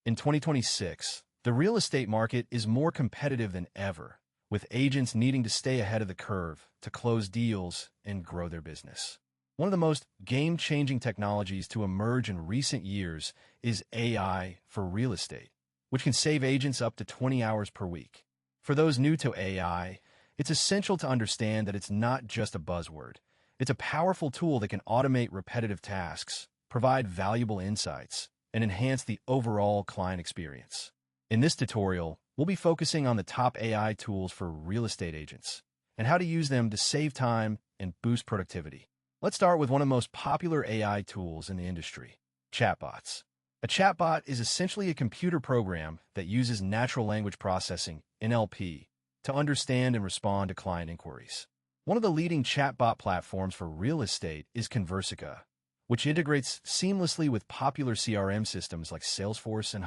In 2026, the real estate market is more competitive than ever, with agents needing to stay ahead of the curve to close deals and grow their business. One of the most game-changing technologies to emerge in recent years is AI for real estate, which can save agents up to 20 hours per week. For those new to AI, it's essential to understand that it's not just a buzzword. It's a powerful tool that can automate repetitive tasks, provide valuable insights, and enhance the overall client experience. In this tutorial, we'll be focusing on the top AI tools for real estate agents and how to use them to save time and boost productivity. Let's start with one of the most popular AI tools in the industry, chatbots. A chatbot is essentially a computer program that uses natural language processing, NLP, to understand and respond to client inquiries. One of the leading chatbot platforms for real estate is Conversica, which integrates seamlessly with popular CRM systems like Salesforce and